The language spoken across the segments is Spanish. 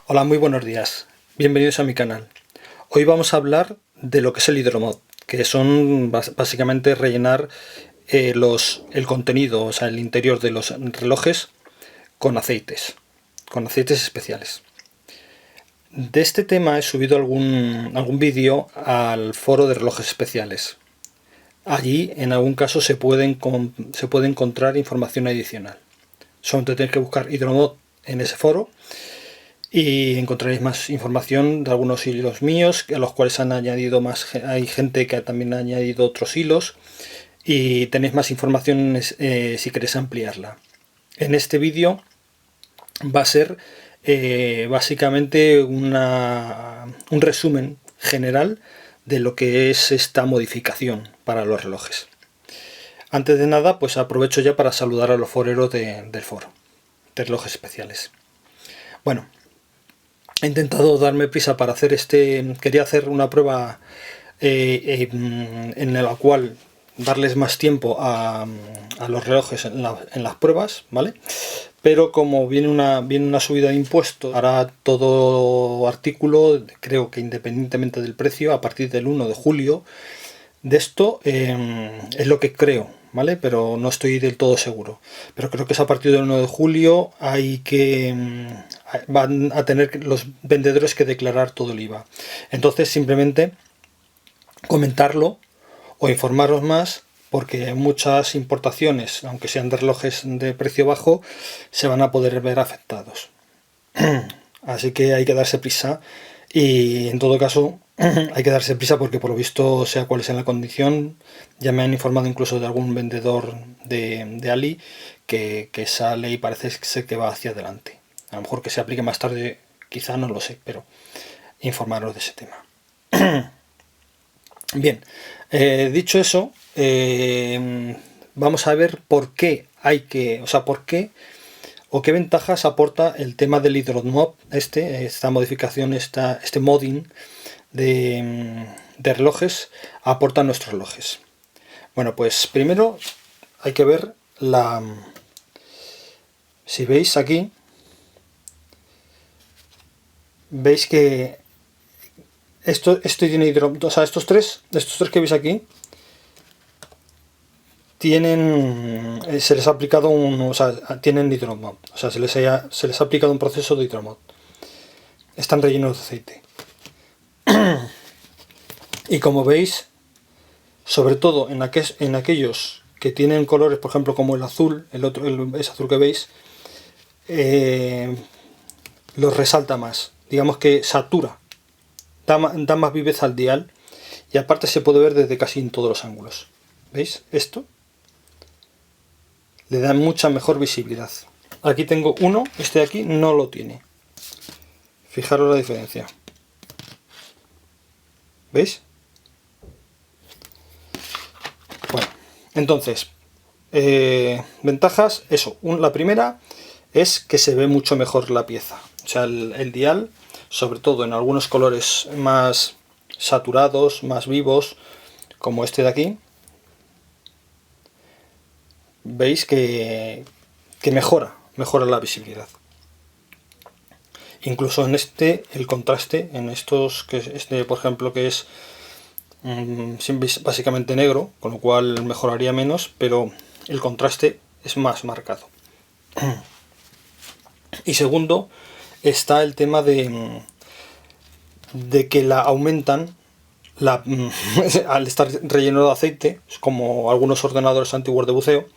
Hola, muy buenos días. Bienvenidos a mi canal. Hoy vamos a hablar de lo que es el hidromod, que son básicamente rellenar el contenido, o sea, el interior de los relojes con aceites especiales. De este tema he subido algún vídeo al foro de relojes especiales. Allí, en algún caso, se puede encontrar información adicional. Solo tenéis que buscar hidromod en ese foro y encontraréis más información de algunos hilos míos a los cuales han añadido hay gente que también ha añadido otros hilos y tenéis más información si queréis ampliarla. En este vídeo va a ser básicamente un resumen general de lo que es esta modificación para los relojes. Antes de nada, pues aprovecho ya para saludar a los foreros del foro de relojes especiales. Bueno, he intentado darme prisa para hacer quería hacer una prueba en la cual darles más tiempo a los relojes en las pruebas, ¿vale? Pero como viene una subida de impuestos, hará todo artículo, creo que independientemente del precio, a partir del 1 de julio. De esto es lo que creo, ¿vale? Pero no estoy del todo seguro. Pero creo que es a partir del 1 de julio van a tener los vendedores que declarar todo el IVA. Entonces simplemente comentarlo o informaros más, porque muchas importaciones, aunque sean de relojes de precio bajo, se van a poder ver afectados. Así que hay que darse prisa y en todo caso hay que darse prisa porque por lo visto, sea cual sea la condición, ya me han informado incluso de algún vendedor de Ali que esa ley parece ser que va hacia adelante. A lo mejor que se aplique más tarde, quizá, no lo sé, pero informaros de ese tema. Bien, dicho eso, vamos a ver por qué o qué ventajas aporta el tema del hidromod, esta modificación, este modding de relojes aporta a nuestros relojes. Bueno, pues primero hay que ver si veis aquí, veis que esto tiene hidromod, o sea, estos tres que veis aquí tienen, se les ha aplicado tienen hidromod, o sea, se les ha aplicado un proceso de hidromod. Están rellenos de aceite. Y como veis, sobre todo en aquellos que tienen colores, por ejemplo, como el azul, ese azul que veis, los resalta más. Digamos que satura, da más viveza al dial y aparte se puede ver desde casi en todos los ángulos. ¿Veis esto? Le da mucha mejor visibilidad. Aquí tengo uno, este de aquí no lo tiene. Fijaros la diferencia. ¿Veis? Bueno, entonces, ventajas, eso. La primera es que se ve mucho mejor la pieza. O sea, el dial, sobre todo en algunos colores más saturados, más vivos, como este de aquí, veis que mejora la visibilidad. Incluso en el contraste, en estos, por ejemplo, que es básicamente negro, con lo cual mejoraría menos, pero el contraste es más marcado. Y segundo, está el tema de que la aumentan al estar relleno de aceite, como algunos ordenadores antiguos de buceo,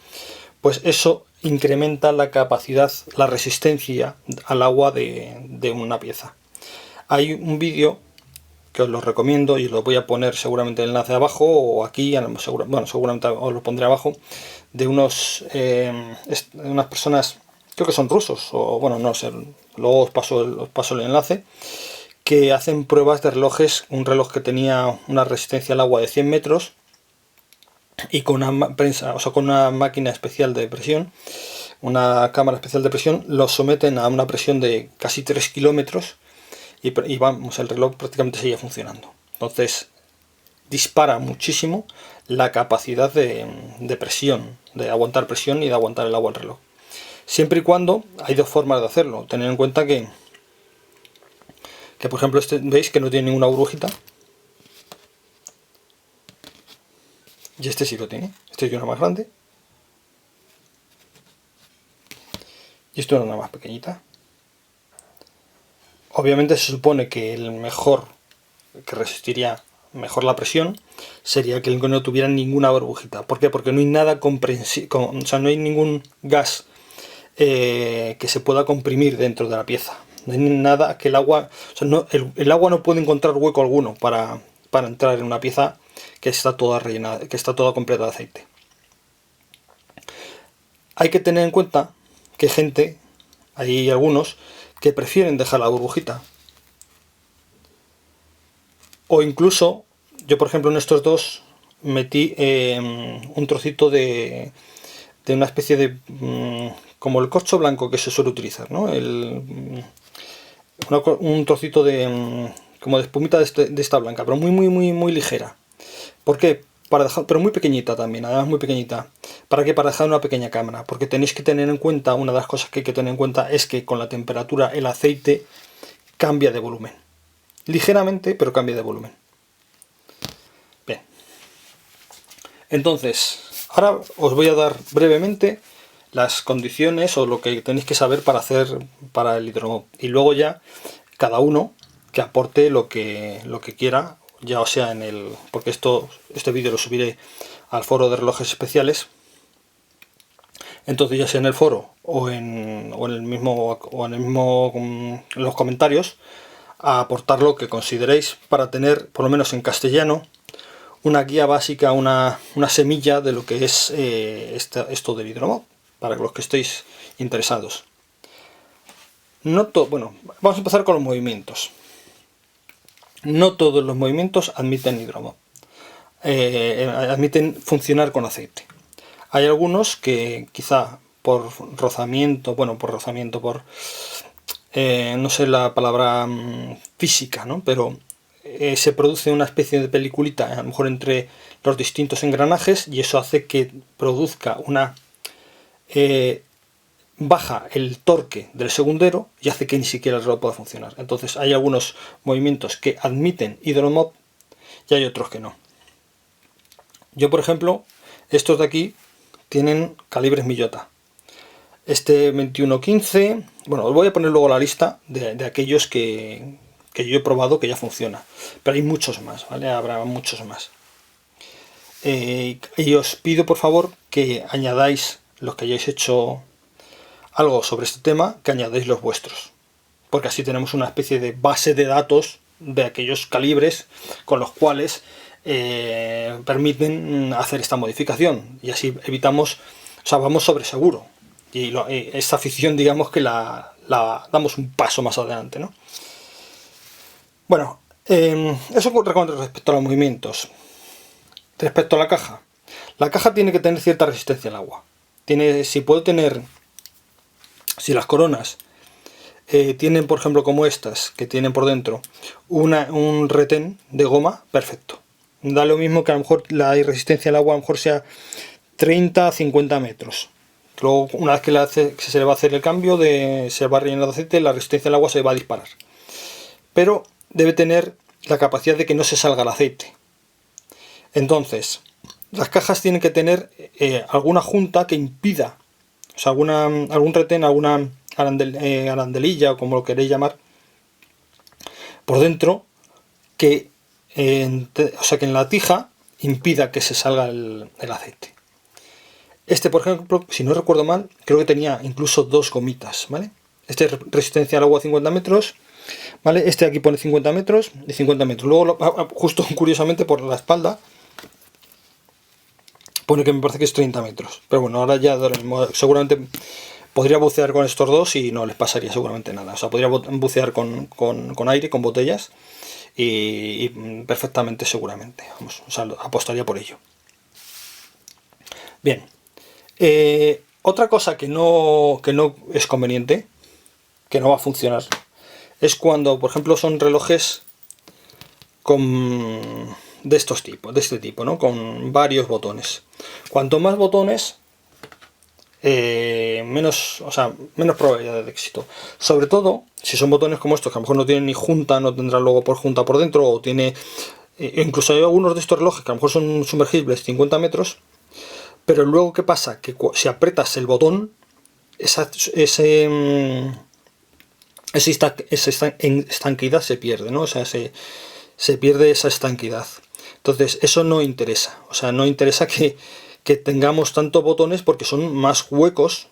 pues eso incrementa la capacidad, la resistencia al agua de una pieza. Hay un vídeo que os lo recomiendo y lo voy a poner seguramente el enlace abajo o aquí, seguramente os lo pondré abajo, de unas personas, creo que son rusos, o bueno, no sé, luego os paso el enlace, que hacen pruebas de relojes, un reloj que tenía una resistencia al agua de 100 metros y con una máquina especial de presión, una cámara especial de presión, lo someten a una presión de casi 3 kilómetros y vamos, el reloj prácticamente sigue funcionando. Entonces dispara muchísimo la capacidad de presión, de aguantar presión y de aguantar el agua al reloj. Siempre y cuando, hay dos formas de hacerlo. Tener en cuenta que que por ejemplo este, veis que no tiene ninguna burbujita, y este sí lo tiene. Este es una más grande y esto es una más pequeñita. Obviamente se supone que el mejor, que resistiría mejor la presión, sería que no tuviera ninguna burbujita. ¿Por qué? Porque no hay nada o sea, no hay ningún gas que se pueda comprimir dentro de la pieza. No hay nada que el agua, o sea, el agua no puede encontrar hueco alguno para entrar en una pieza que está toda rellenada, que está toda completa de aceite. Hay que tener en cuenta que hay algunos que prefieren dejar la burbujita. O incluso, yo por ejemplo en estos dos metí un trocito de una especie de como el corcho blanco que se suele utilizar, ¿no? Un trocito de como de espumita de esta blanca, pero muy ligera. ¿Por qué? Para dejar, pero muy pequeñita también, además muy pequeñita. ¿Para qué? Para dejar una pequeña cámara, porque tenéis que tener en cuenta, una de las cosas que hay que tener en cuenta es que con la temperatura el aceite cambia de volumen. Ligeramente, pero cambia de volumen. Bien. Entonces, ahora os voy a dar brevemente las condiciones o lo que tenéis que saber para hacer para el hidromod. Y luego ya cada uno que aporte lo que quiera, ya o sea en el, porque este vídeo lo subiré al foro de relojes especiales. Entonces ya sea en el foro o en el mismo en los comentarios, a aportar lo que consideréis para tener, por lo menos en castellano, una guía básica, una semilla de lo que es esto del hidromod, para los que estéis interesados. Bueno, vamos a empezar con los movimientos. No todos los movimientos admiten hidromod, admiten funcionar con aceite. Hay algunos que quizá por rozamiento, no sé la palabra física, ¿no? Pero se produce una especie de peliculita, a lo mejor entre los distintos engranajes, y eso hace que produzca una baja el torque del segundero y hace que ni siquiera el reloj pueda funcionar. Entonces hay algunos movimientos que admiten hidromod y hay otros que no. Yo, por ejemplo, estos de aquí tienen calibres Miyota. Este 2115, bueno, os voy a poner luego la lista de aquellos que yo he probado que ya funciona, pero hay muchos más, ¿vale? Habrá muchos más. Y os pido por favor que añadáis, los que hayáis hecho algo sobre este tema, que añadáis los vuestros, porque así tenemos una especie de base de datos de aquellos calibres con los cuales permiten hacer esta modificación, y así evitamos, o sea, vamos sobre seguro, y esta afición, digamos que la damos un paso más adelante, ¿no? Bueno, eso con respecto a los movimientos. Respecto a la caja tiene que tener cierta resistencia al agua. Si las coronas tienen, por ejemplo, como estas, que tienen por dentro un retén de goma, perfecto. Da lo mismo que a lo mejor la resistencia al agua a lo mejor sea 30 a 50 metros. Luego, una vez que se le va a hacer el cambio, se va a rellenar de aceite, la resistencia al agua se va a disparar. Pero debe tener la capacidad de que no se salga el aceite. Entonces, las cajas tienen que tener alguna junta que impida, o sea, algún retén, alguna arandelilla o como lo queréis llamar, por dentro, que en la tija impida que se salga el aceite. Este, por ejemplo, si no recuerdo mal, creo que tenía incluso dos gomitas, ¿vale? Este es resistencia al agua 50 metros, ¿vale? Este aquí pone 50 metros y 50 metros. Luego, justo curiosamente por la espalda, pone que me parece que es 30 metros. Pero bueno, ahora ya seguramente podría bucear con estos dos y no les pasaría seguramente nada. O sea, podría bucear con aire, con botellas y perfectamente seguramente. Vamos, o sea, apostaría por ello. Bien. Otra cosa que no es conveniente, que no va a funcionar, es cuando, por ejemplo, son relojes de este tipo, ¿no? Con varios botones. Cuanto más botones, menos probabilidad de éxito. Sobre todo si son botones como estos, que a lo mejor no tienen ni junta, no tendrán luego por junta por dentro, o tiene. Incluso hay algunos de estos relojes que a lo mejor son sumergibles 50 metros, pero luego ¿qué pasa? Que si aprietas el botón, esa estanquidad se pierde, ¿no? O sea, se pierde esa estanquidad. Entonces, eso no interesa. O sea, no interesa que tengamos tantos botones porque son más huecos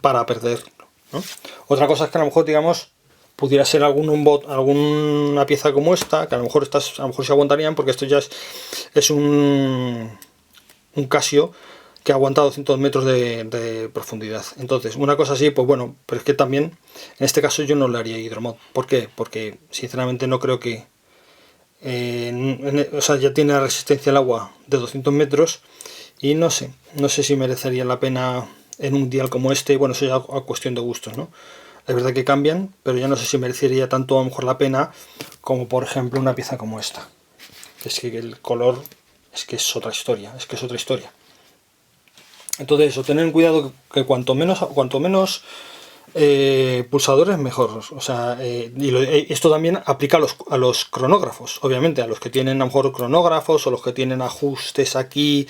para perder, ¿no? Otra cosa es que a lo mejor, digamos, pudiera ser alguna pieza como esta, que a lo mejor estas a lo mejor se aguantarían, porque esto ya es un Casio que aguanta 200 metros de profundidad. Entonces, una cosa así, pues bueno, pero es que también, en este caso yo no le haría hidromod. ¿Por qué? Porque sinceramente no creo que... o sea, ya tiene la resistencia al agua de 200 metros y no sé si merecería la pena en un dial como este. Bueno, eso ya a cuestión de gustos, ¿no? Es verdad que cambian, pero ya no sé si merecería tanto a lo mejor la pena como por ejemplo una pieza como esta. Es que el color es otra historia, es otra historia. Entonces eso, tener cuidado que cuanto menos pulsadores mejor. O sea, esto también aplica a los cronógrafos, obviamente, a los que tienen a lo mejor cronógrafos o los que tienen ajustes aquí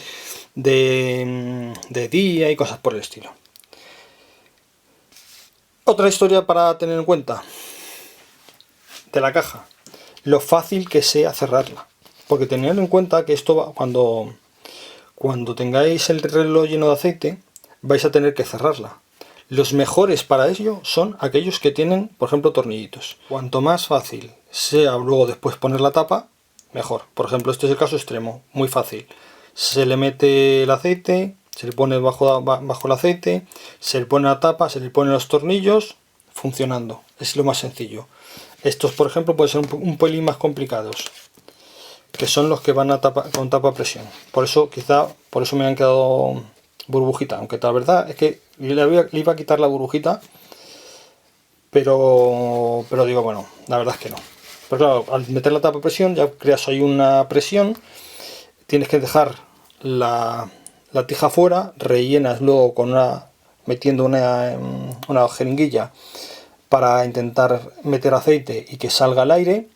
de día y cosas por el estilo. Otra historia para tener en cuenta de la caja, lo fácil que sea cerrarla, porque tener en cuenta que esto va, cuando tengáis el reloj lleno de aceite vais a tener que cerrarla. Los mejores para ello son aquellos que tienen, por ejemplo, tornillitos. Cuanto más fácil sea luego después poner la tapa, mejor. Por ejemplo, este es el caso extremo, muy fácil. Se le mete el aceite, se le pone bajo el aceite, se le pone la tapa, se le ponen los tornillos, funcionando. Es lo más sencillo. Estos, por ejemplo, pueden ser un pelín más complicados, que son los que van con tapa a presión. Por eso me han quedado burbujita, aunque la verdad es que le iba a quitar la burbujita, pero digo, bueno, la verdad es que no. Pero claro, al meter la tapa a presión ya creas ahí una presión, tienes que dejar la tija fuera, rellenas luego metiendo una jeringuilla para intentar meter aceite y que salga el aire,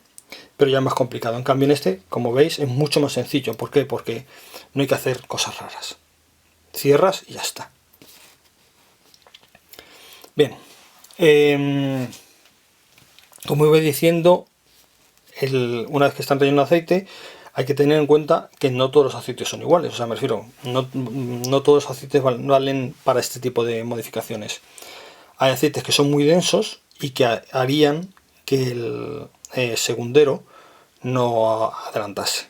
pero ya es más complicado. En cambio en este, como veis, es mucho más sencillo. ¿Por qué? Porque no hay que hacer cosas raras. Cierras y ya está. Bien, como iba diciendo, una vez que están rellenos de aceite, hay que tener en cuenta que no todos los aceites son iguales. O sea, me refiero, no todos los aceites valen para este tipo de modificaciones. Hay aceites que son muy densos y que harían que el segundero no adelantase.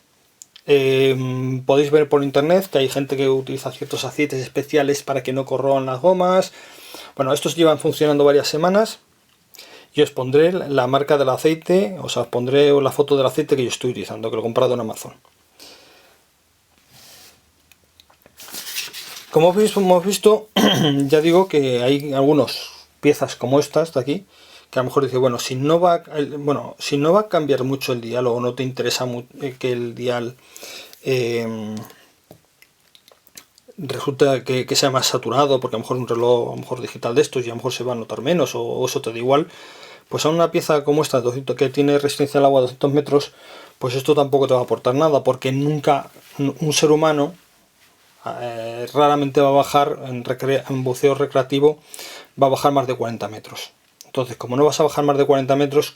Podéis ver por internet que hay gente que utiliza ciertos aceites especiales para que no corroan las gomas. Bueno, estos llevan funcionando varias semanas y os pondré la marca del aceite, o sea, os pondré la foto del aceite que yo estoy utilizando, que lo he comprado en Amazon. Como hemos visto, ya digo que hay algunas piezas como estas de aquí, que a lo mejor dice, bueno, si no va a cambiar mucho el dial o no te interesa que el dial resulta que sea más saturado, porque a lo mejor un reloj a lo mejor digital de estos y a lo mejor se va a notar menos o eso te da igual, pues a una pieza como esta que tiene resistencia al agua a 200 metros, pues esto tampoco te va a aportar nada, porque nunca un ser humano raramente va a bajar en buceo recreativo, va a bajar más de 40 metros. Entonces, como no vas a bajar más de 40 metros,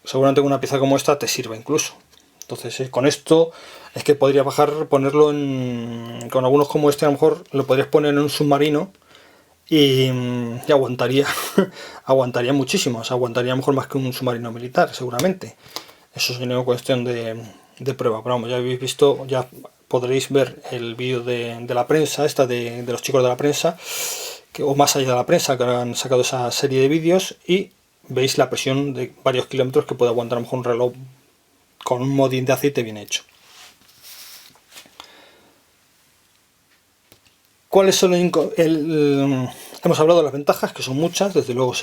seguramente con una pieza como esta te sirva incluso. Entonces, con esto es que podría ponerlo con algunos como este, a lo mejor lo podrías poner en un submarino y aguantaría aguantaría muchísimo, o sea, aguantaría mejor más que un submarino militar, seguramente. Eso sería una cuestión de prueba, pero vamos, ya habéis visto, ya podréis ver el vídeo de la prensa, de los chicos de la prensa, o más allá de la prensa, que han sacado esa serie de vídeos y veis la presión de varios kilómetros que puede aguantar a lo mejor un reloj con un modín de aceite bien hecho. ¿Cuáles son hemos hablado de las ventajas, que son muchas, desde luego es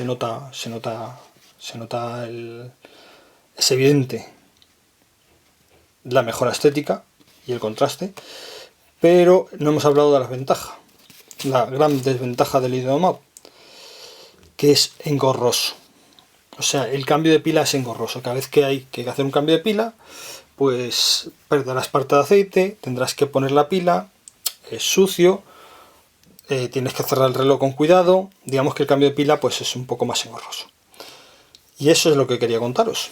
evidente la mejora estética y el contraste, pero no hemos hablado de las ventajas. la gran desventaja del hidromod, que es engorroso. O sea, el cambio de pila es engorroso. Cada vez que hay que hacer un cambio de pila, pues perderás parte de aceite, tendrás que poner la pila, es sucio, tienes que cerrar el reloj con cuidado. Digamos que el cambio de pila pues es un poco más engorroso. Y eso es lo que quería contaros.